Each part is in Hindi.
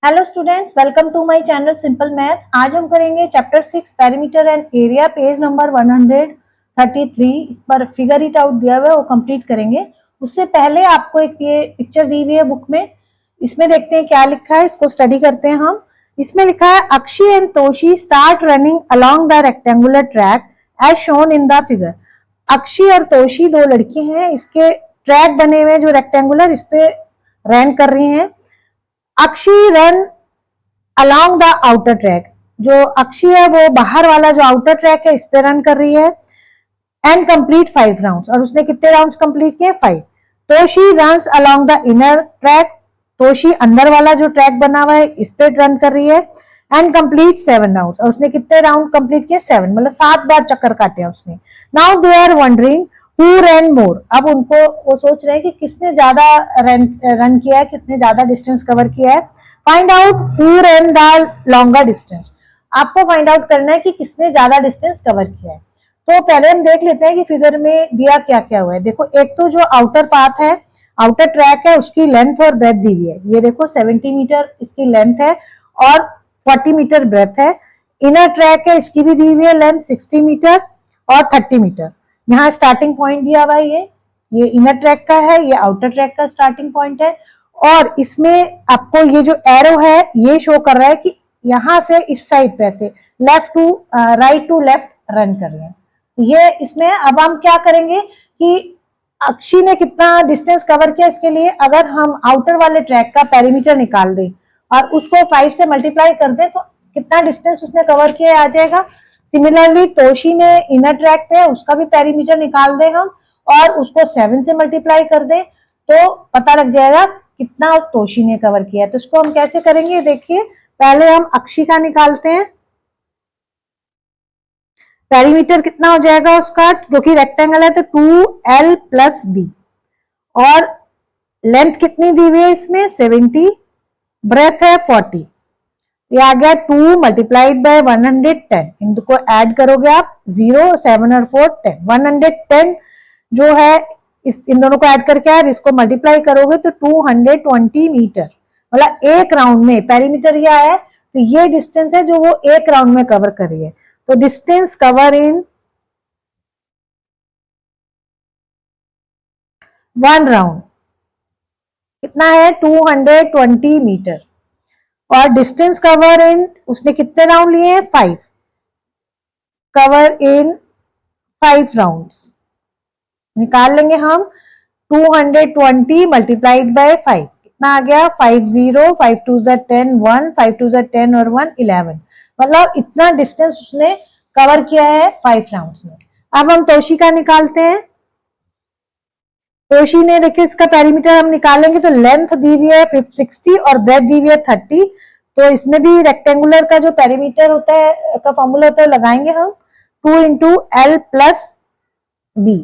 Hello students, welcome to my channel simple math. आज हम करेंगे chapter 6 perimeter and area, page number 133। इस पर फिगर इट आउट दिया हुआ है, वो कंप्लीट करेंगे। उससे पहले आपको एक ये पिक्चर दी हुई है बुक में, इसमें देखते हैं क्या लिखा है, इसको स्टडी करते हैं हम। इसमें लिखा है Akshi and Toshi start running along the rectangular track as shown in the figure. Akshi और तोशी दो लड़की हैं, इसके ट्रैक बने हुए जो रेक्टेंगुलर, इस पे रन कर रही हैं। Akshi run along the outer track, जो अक्षी है वो बाहर वाला जो आउटर ट्रैक है इस पे रन कर रही है। एंड कंप्लीट 5 राउंड्स, और उसने कितने राउंड्स कंप्लीट किए? 5। Toshi runs along the inner track, Toshi अंदर वाला जो ट्रैक बना हुआ है इस पे रन कर रही है। एंड कंप्लीट 7 राउंड्स, और उसने कितने राउंड कंप्लीट किए? 7, मतलब 7 बार चक्कर काटे हैं उसने। Now they are wondering who run more. अब उनको वो सोच रहे हैं कि किसने ज्यादा रन किया है, किसने ज्यादा डिस्टेंस कवर किया है। Find out who run the longer distance. आपको फाइंड आउट करना है कि किसने ज्यादा डिस्टेंस कवर किया है। तो पहले हम देख लेते हैं कि फिगर में दिया क्या क्या हुआ है। देखो, एक तो जो आउटर पाथ है, आउटर ट्रैक है, उसकी लेंथ और ब्रेथ दी हुई है। ये देखो 70 मीटर इसकी लेंथ है और 40 मीटर ब्रेथ है। इनर ट्रैक है, इसकी भी दी हुई है लेंथ 60 मीटर और 30 मीटर। यहाँ स्टार्टिंग पॉइंट दिया हुआ है, ये इनर ट्रैक का है, ये आउटर ट्रैक का स्टार्टिंग पॉइंट है। और इसमें आपको ये जो एरो है ये शो कर रहा है कि यहां से इस साइड पे से left to right to left run कर रहे हैं। ये इसमें अब हम क्या करेंगे कि अक्षी ने कितना डिस्टेंस कवर किया, इसके लिए अगर हम आउटर वाले ट्रैक का पेरीमीटर निकाल दें और उसको 5 से मल्टीप्लाई कर दें तो कितना डिस्टेंस उसने कवर किया आ जाएगा। सिमिलरली तोशी ने इनर ट्रैक पे उसका भी पेरीमीटर निकाल दें हम और उसको 7 से मल्टीप्लाई कर दें तो पता लग जाएगा कितना तोशी ने कवर किया है। तो इसको हम कैसे करेंगे, देखिए पहले हम अक्षी का निकालते हैं। पेरीमीटर कितना हो जाएगा उसका, क्योंकि रेक्टेंगल है तो 2l प्लस बी। और लेंथ कितनी दी हुई है इसमें? 70। ब्रेथ है 40। ये आ गया 2 मल्टीप्लाइड बाय 110। इनको ऐड करोगे आप, 0 7 और 4 10, 110 जो है इन दोनों को ऐड करके यार इसको मल्टीप्लाई करोगे तो 220 मीटर, मतलब एक राउंड में पेरीमीटर ये है। तो ये डिस्टेंस है जो वो एक राउंड में कवर कर रही है। तो डिस्टेंस कवर इन 1 राउंड कितना है? 220 मीटर। और डिस्टेंस कवर इन, उसने कितने राउंड लिए हैं? 5। कवर इन 5 राउंड्स निकाल लेंगे हम। 220 मल्टीप्लाइड बाय 5 कितना आ गया? 50, 5 2 10, 1 5 2 10 और 1 11, मतलब इतना डिस्टेंस उसने कवर किया है 5 राउंड्स में। अब हम तोशी का निकालते हैं। तोशी ने देखिए इसका पेरीमीटर हम निकालेंगे तो लेंथ दी हुई है 60 और ब्रेथ दी हुई है 30। तो इसमें भी रेक्टेंगुलर का जो पेरीमीटर होता है का फॉर्मूला होता है लगाएंगे हम, 2 into L plus B.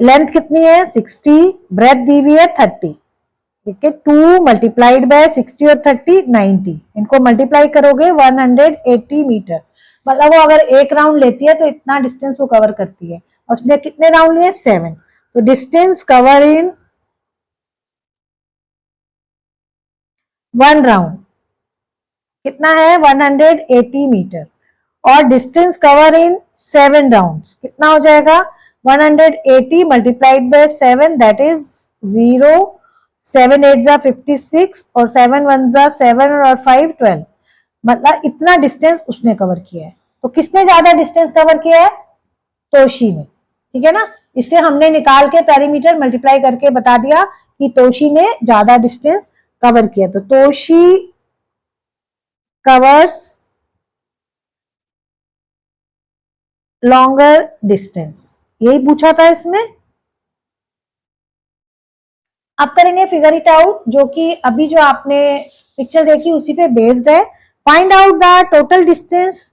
Length कितनी है? 60, ब्रेथ दी हुई है 30। ठीक है, 2 मल्टीप्लाइड बाय 60 और 30 90, इनको मल्टीप्लाई करोगे 180 मीटर। मतलब वो अगर एक राउंड लेती है तो इतना डिस्टेंस वो कवर करती है। और उसने कितने राउंड लिए? 7। तो डिस्टेंस कवर इन 1 राउंड कितना है? 180 मीटर। और डिस्टेंस कवर इन 7 राउंड्स कितना हो जाएगा? 180 मल्टीप्लाइड बाय 7 दैट इज 0, 7 8 जा 56 और 7 1 जा 7 और 5 12, मतलब इतना डिस्टेंस उसने कवर किया है। तो किसने ज्यादा डिस्टेंस कवर किया है? तोशी ने। ठीक है ना, इससे हमने निकाल के पेरीमीटर मल्टीप्लाई करके बता दिया कि तोशी ने ज्यादा डिस्टेंस कवर किया। तो तोशी कवर्स लॉन्गर डिस्टेंस, यही पूछा था इसमें। अब करेंगे फिगर इट आउट, जो कि अभी जो आपने पिक्चर देखी उसी पे बेस्ड है। Find out the total distance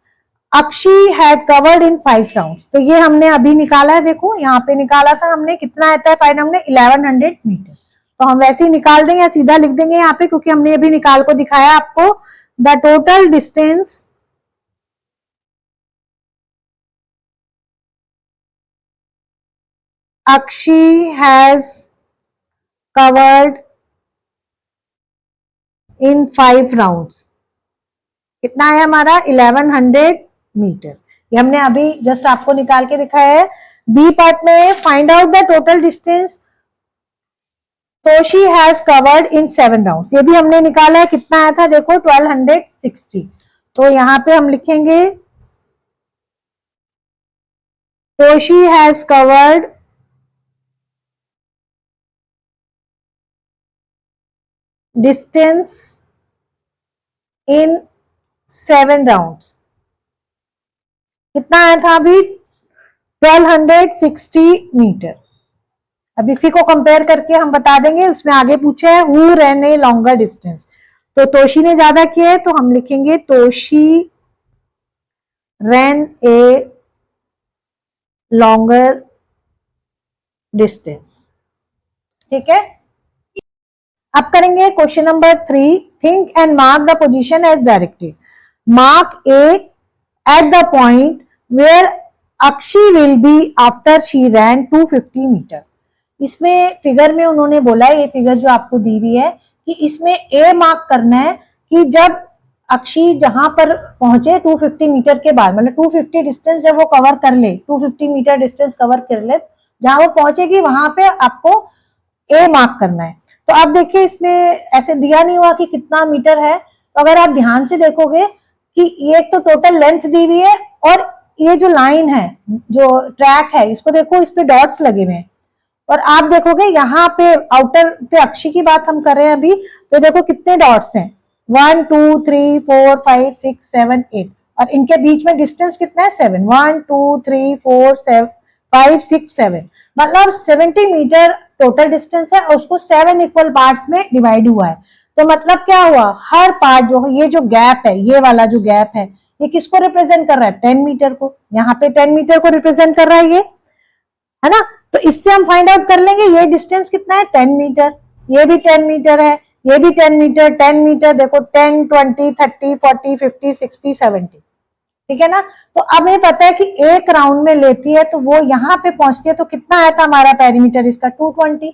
Akshi had covered in 5 rounds. तो ये हमने अभी निकाला है, देखो यहाँ पे निकाला था हमने, कितना आता है? फाइंड हमने 1100 मीटर। तो हम वैसे ही निकाल देंगे या सीधा लिख देंगे यहाँ पे, क्योंकि हमने अभी निकाल को दिखाया आपको। The total distance Akshi has covered in 5 rounds. कितना है हमारा 1100 मीटर। ये हमने अभी जस्ट आपको निकाल के दिखाया है। बी पार्ट में find out the total distance Toshi has covered in 7 rounds. ये भी हमने निकाला है, कितना आया था देखो 1260। तो यहां पे हम लिखेंगे Toshi has covered distance in 7 rounds. कितना आया था अभी 1260 मीटर। अब इसी को कंपेयर करके हम बता देंगे। उसमें आगे पूछा है who run a longer distance, तो तोशी ने ज्यादा किया है, तो हम लिखेंगे Toshi run a longer distance. ठीक है, अब करेंगे question number 3। Think and mark the position as directed. Mark A at the point where Akshi will be after she ran 250 metre. इसमें फिगर में उन्होंने बोला है, ये फिगर जो आपको दी हुई है, कि इसमें ए मार्क करना है कि जब अक्षी जहां पर पहुंचे 250 मीटर के बाद, मतलब 250 डिस्टेंस जब वो कवर कर ले, 250 मीटर डिस्टेंस कवर कर ले, जहां वो पहुंचेगी वहां पे आपको ए मार्क करना है। तो अब देखिए इसमें ऐसे दिया नहीं हुआ कि कितना मीटर है। तो अगर आप ध्यान से देखोगे कि ये तो टोटल लेंथ दी हुई है, और ये जो लाइन है, जो ट्रैक है, इसको देखो, इस पे डॉट्स लगे हुए हैं। और आप देखोगे यहाँ पे आउटर पे अक्षी की बात हम कर रहे हैं अभी, तो देखो कितने डॉट्स हैं, 1 2 3 4 5 6 7 8, और इनके बीच में डिस्टेंस कितना है 7, 1 2 3 4 5 6 7, मतलब 70 मीटर टोटल डिस्टेंस है, और उसको 7 इक्वल पार्ट्स में डिवाइड हुआ है। तो मतलब क्या हुआ, हर पार्ट जो है, ये जो गैप है, ये वाला जो गैप है, ये किसको रिप्रेजेंट कर रहा है, 10 मीटर को। यहाँ पे 10 मीटर को रिप्रेजेंट कर रहा है ये, है ना। तो इससे हम फाइंड आउट कर लेंगे ये डिस्टेंस कितना है 10 मीटर, ये भी 10 मीटर है, ये भी 10 मीटर, 10 मीटर देखो 10 20 30 40 50 60 70, ठीक है ना। तो अब ये पता है कि एक राउंड में लेती है, तो वो यहाँ पे पहुंचती है, तो कितना आया था हमारा पेरीमीटर इसका 220,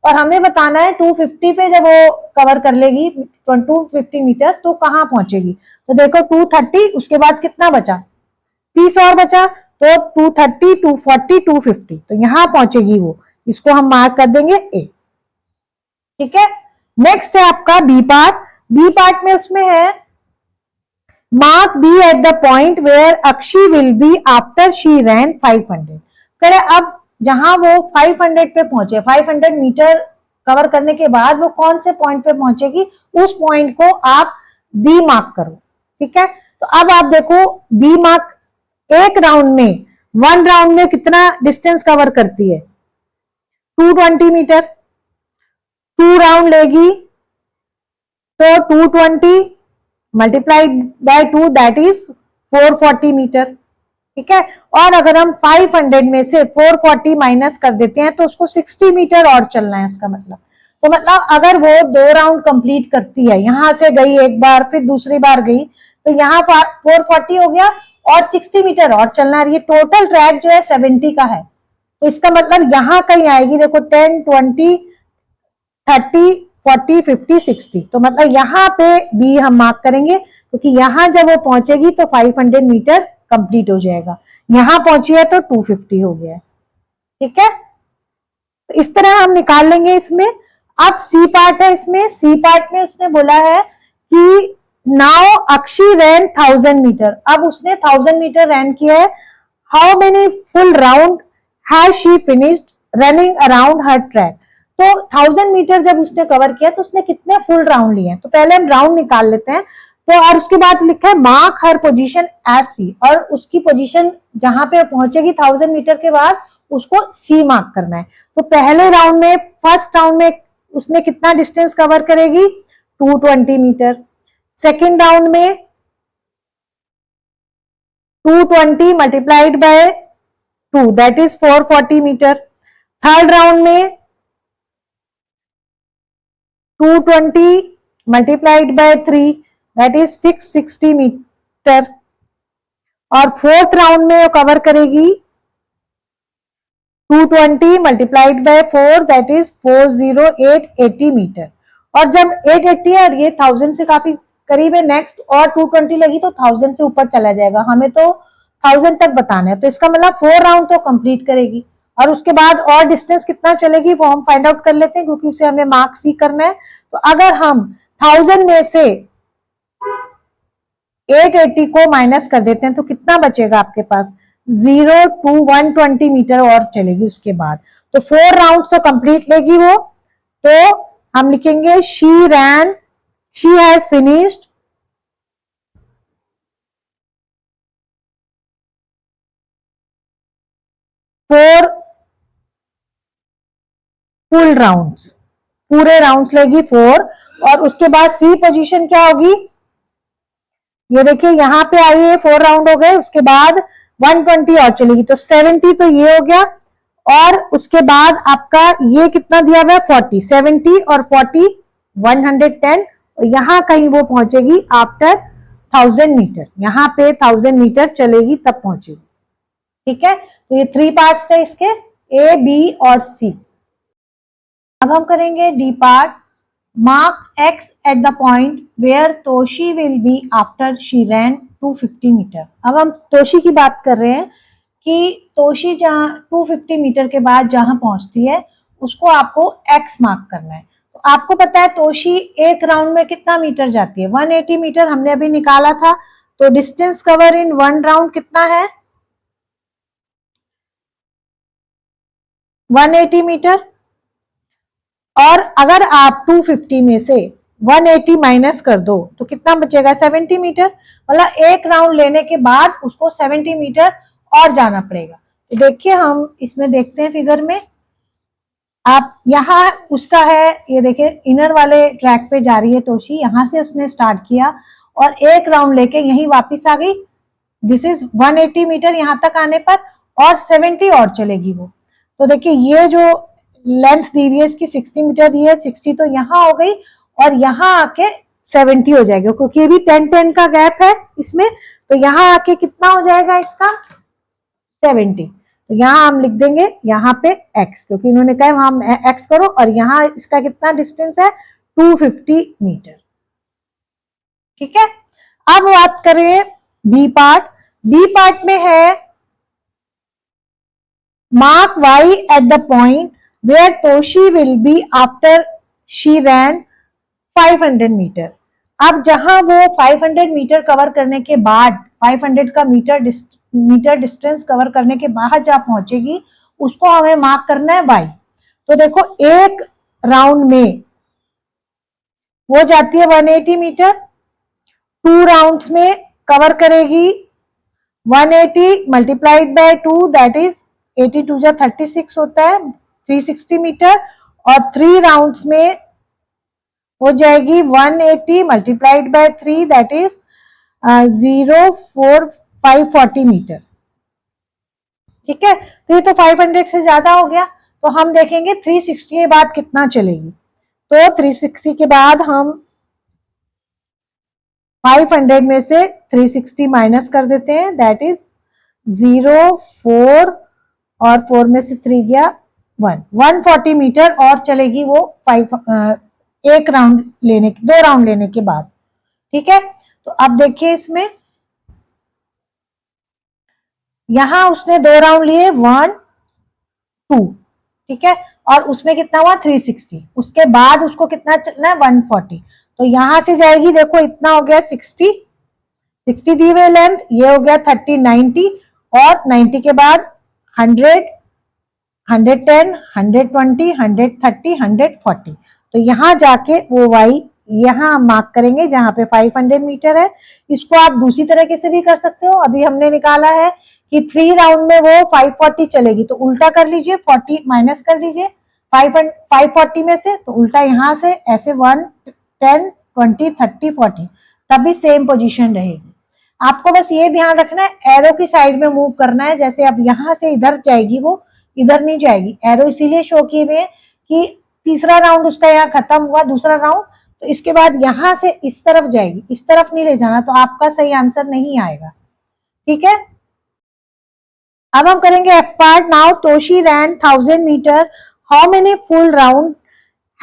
और हमें बताना है 250 पे जब वो कवर कर लेगी 250 मीटर तो कहाँ पहुंचेगी। तो देखो 230, उसके बाद कितना बचा 30 और बचा, तो 230 240 250, तो यहां पहुंचेगी वो, इसको हम मार्क कर देंगे ए। ठीक है, नेक्स्ट है आपका बी पार्ट। बी पार्ट में उसमें है mark B at the point where Akshi will be after she ran 500। करे अब जहां वो 500 पे पहुंचे, 500 मीटर कवर करने के बाद वो कौन से पॉइंट पे पहुंचेगी, उस पॉइंट को आप बी मार्क करो। ठीक है, तो अब आप देखो बी मार्क एक राउंड में, 1 राउंड में कितना डिस्टेंस कवर करती है 220 मीटर। 2 राउंड लेगी तो 220 multiplied by 2 that is 440 metre. ठीक है, और अगर हम 500 में से 440 माइनस कर देते हैं तो उसको 60 मीटर और चलना है उसका मतलब। तो मतलब अगर वो 2 राउंड कंप्लीट करती है, यहां से गई एक बार, फिर दूसरी बार गई, तो यहाँ 440 हो गया, और 60 मीटर और चलना है। ये टोटल ट्रैक जो है 70 का है, तो इसका मतलब यहां कहीं आएगी, देखो 10 20 30 40 50 60, तो मतलब यहाँ पे बी हम मार्क करेंगे, क्योंकि यहाँ जब वो पहुंचेगी तो 500 मीटर कंप्लीट हो जाएगा, यहां पहुंची है तो 250 हो गया। ठीक है, तो इस तरह हम निकाल लेंगे इसमें। अब सी पार्ट है, इसमें सी पार्ट में उसने बोला है कि नाउ अक्षी रैन 1000 मीटर। अब उसने 1000 मीटर रैन किया है। How many full round has she finished running around her track. तो 1000 मीटर जब उसने कवर किया तो उसने कितने फुल राउंड लिए हैं, तो पहले हम राउंड निकाल लेते हैं। तो और उसके बाद लिखा है मार्क हर पोजीशन एज सी, और उसकी पोजीशन जहां पे पहुंचेगी 1000 मीटर के बाद उसको सी मार्क करना है। तो पहले राउंड में, फर्स्ट राउंड में उसने कितना डिस्टेंस कवर करेगी 220 मीटर। सेकेंड राउंड में 220 multiplied by 2 that is 440 metre. Third round में 220 multiplied by 3 that is 660 metre. और फोर्थ राउंड में वो कवर करेगी 220 multiplied by 4 that is 408 80 metre. और जब 880 है और ये 1000 से काफी करीब है, नेक्स्ट और 220 लगी तो 1000 से ऊपर चला जाएगा, हमें तो 1000 तक बताना है, तो इसका मतलब 4 राउंड तो कंप्लीट करेगी। और उसके बाद और डिस्टेंस कितना चलेगी वो हम फाइंड आउट कर लेते हैं, क्योंकि उसे हमें मार्क सी करना है। तो अगर हम 1000 में से 880 को माइनस कर देते हैं तो कितना बचेगा आपके पास, 0 to 120 मीटर और चलेगी उसके बाद। तो 4 राउंड तो कंप्लीट लेगी वो। तो हम लिखेंगे she has finished 4 full rounds, पूरे राउंड्स लेगी 4। और उसके बाद सी पोजीशन क्या होगी, ये देखिए यहाँ पे आई है, 4 राउंड हो गए, उसके बाद 120 और चलेगी, तो 70 तो ये हो गया। और उसके बाद आपका ये कितना दिया हुआ है 40, 70 और 40 110, यहां कहीं वो पहुंचेगी आफ्टर 1000 मीटर, यहाँ पे 1000 मीटर चलेगी तब पहुंचेगी। ठीक है, तो ये 3 पार्ट्स थे इसके, ए बी और सी। अब हम करेंगे D part. Mark X at the point where Toshi will be after she ran 250 metre. अब हम तोशी की बात कर रहे हैं कि तोशी जहां 250 मीटर के बाद जहां पहुंचती है उसको आपको एक्स मार्क करना है। तो आपको पता है तोशी एक राउंड में कितना मीटर जाती है, 180 मीटर हमने अभी निकाला था। तो डिस्टेंस कवर इन 1 राउंड कितना है, 180 मीटर। और अगर आप 250 में से 180 माइनस कर दो तो कितना बचेगा, 70 मीटर। मतलब एक राउंड लेने के बाद उसको 70 मीटर और जाना पड़ेगा। तो देखिए हम इसमें देखते हैं फिगर में, आप यहाँ उसका है, ये देखिए इनर वाले ट्रैक पे जा रही है तोशी, यहाँ से उसने स्टार्ट किया और एक राउंड लेके यही वापस आ गई। दिस इज 180 मीटर यहाँ तक आने पर, और 70 और चलेगी वो। तो देखिए ये जो लेंथ दी हुई है इसकी 60 मीटर दी है, 60 तो यहाँ हो गई और यहाँ आके 70 हो जाएगा, क्योंकि ये भी 10-10 का गैप है इसमें। तो यहाँ आके कितना हो जाएगा इसका 70। तो यहाँ हम लिख देंगे यहाँ पे x, क्योंकि इन्होंने कहा हम x करो, और यहाँ इसका कितना डिस्टेंस है 250 मीटर। ठीक है, अब बात करें बी पार्ट। बी पार्ट में है mark y at the point where Toshi will be after she ran 500 metre. अब जहां वो 500 मीटर कवर करने के बाद, 500 का मीटर डिस्टेंस कवर करने के बाद जहां पहुंचेगी उसको हमें मार्क करना है y। तो देखो एक राउंड में वो जाती है 180 मीटर, 2 राउंड्स में कवर करेगी 180 मल्टीप्लाइड बाय 2, दैट इज 82 जा 36 होता है, 360 मीटर। और 3 राउंड्स में हो जाएगी 180 multiplied by 3, that is 540 metre. ठीक है, तो ये तो 500 से ज्यादा हो गया। तो हम देखेंगे 360 के बाद कितना चलेगी। तो 360 के बाद हम 500 में से 360 माइनस कर देते हैं, दैट इज 0, 4 और 4 में से 3 गया 1, 140 मीटर और चलेगी वो एक राउंड लेने, 2 राउंड लेने के बाद। ठीक है, तो अब देखिए इसमें यहां उसने 2 राउंड लिए 1, 2, ठीक है, और उसमें कितना हुआ 360, उसके बाद उसको कितना चलना है 140। तो यहां से जाएगी, देखो इतना हो गया 60 दी हुई लेंथ, ये हो गया 30, 90, और 90 के बाद 100, 110, 120, 130, 140। तो यहां जाके वो y यहां हम मार्क करेंगे जहां पे 500 मीटर है। इसको आप दूसरी तरीके से भी कर सकते हो, अभी हमने निकाला है कि 3 राउंड में वो 540 चलेगी, तो उल्टा कर लीजिए, 40 माइनस कर लीजिए 540 में से, तो उल्टा यहां से ऐसे 1, 10, 20, 30, 40, तभी सेम पोजीशन रहेगी। आपको बस ये ध्यान रखना है एरो की साइड में मूव करना है, जैसे अब यहां से इधर जाएगी वो इधर नहीं जाएगी। एरो इसीलिए शो किए हुए कि तीसरा राउंड उसका यहाँ खत्म हुआ, दूसरा राउंड, तो इसके बाद यहां से इस तरफ जाएगी, इस तरफ नहीं ले जाना, तो आपका सही आंसर नहीं आएगा। ठीक है, अब हम करेंगे F part. Now Toshi ran 1000 metre, how many full round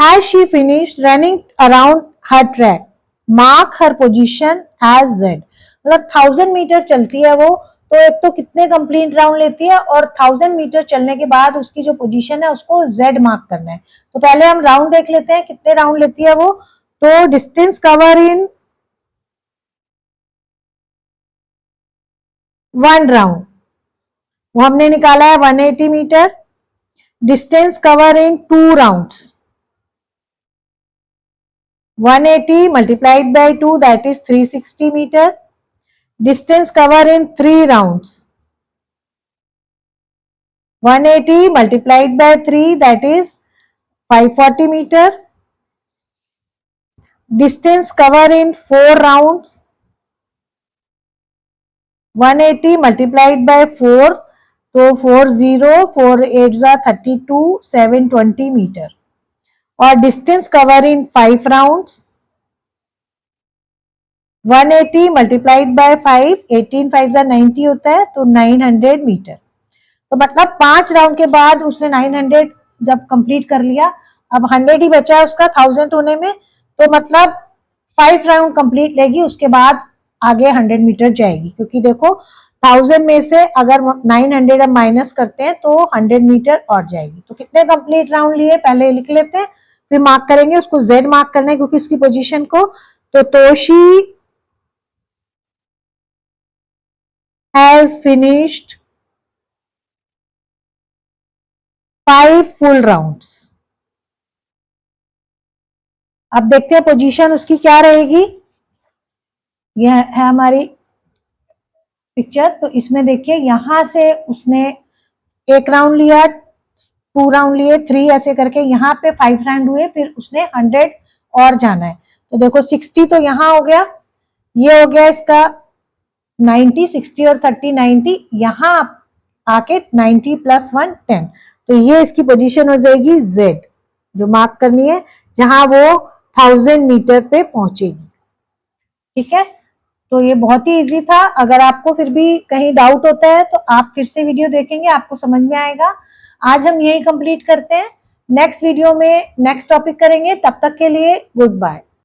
has she finished running around her track, mark her position as Z. मतलब 1000 मीटर चलती है वो, तो एक तो कितने कंप्लीट राउंड लेती है और 1000 मीटर चलने के बाद उसकी जो पोजीशन है उसको जेड मार्क करना है। तो पहले हम राउंड देख लेते हैं कितने राउंड लेती है वो। तो डिस्टेंस कवर इन 1 राउंड, वो हमने निकाला है 180 metre. Distance cover in 2 rounds, 180 multiplied by 2 that is 360 meter. Distance cover in 3 rounds, 180 multiplied by 3 that is 540 meter. Distance cover in 4 rounds, 180 multiplied by 4, तो 40, 4 8 32, 720 मीटर। और डिस्टेंस कवर इन 5 राउंड्स, 180 मल्टीप्लाइड बाय 5, 18 5 90 होता है, तो 900 मीटर। तो मतलब 5 राउंड के बाद उसने 900 जब कंप्लीट कर लिया, अब 100 ही बचा है उसका 1000 होने में, तो मतलब 5 राउंड कंप्लीट लेगी, उसके बाद आगे 100 मीटर जाएगी। क्योंकि देखो 1000 में से अगर 900 हम माइनस करते हैं तो 100 मीटर और जाएगी। तो कितने कंप्लीट राउंड लिए पहले लिख लेते हैं, फिर मार्क करेंगे, उसको जेड मार्क करना है क्योंकि उसकी पोजीशन को। तो Toshi has finished 5 full rounds। अब देखते हैं पोजीशन उसकी क्या रहेगी। यह है हमारी पिक्चर। तो इसमें देखिए यहां से उसने 1 राउंड लिया, 2 राउंड लिए, 3 ऐसे करके यहाँ पे 5 राउंड हुए, फिर उसने 100 और जाना है। तो देखो 60 तो यहाँ हो गया, ये हो गया इसका 90, 60 और 30 90, यहाँ आके 90 + 1 10। तो ये इसकी पोजीशन हो जाएगी जेड, जो मार्क करनी है जहां वो 1000 मीटर पे पहुंचेगी। ठीक है, तो ये बहुत ही इजी था। अगर आपको फिर भी कहीं डाउट होता है तो आप फिर से वीडियो देखेंगे, आपको समझ में आएगा। आज हम यही कंप्लीट करते हैं, नेक्स्ट वीडियो में नेक्स्ट टॉपिक करेंगे। तब तक के लिए गुड बाय।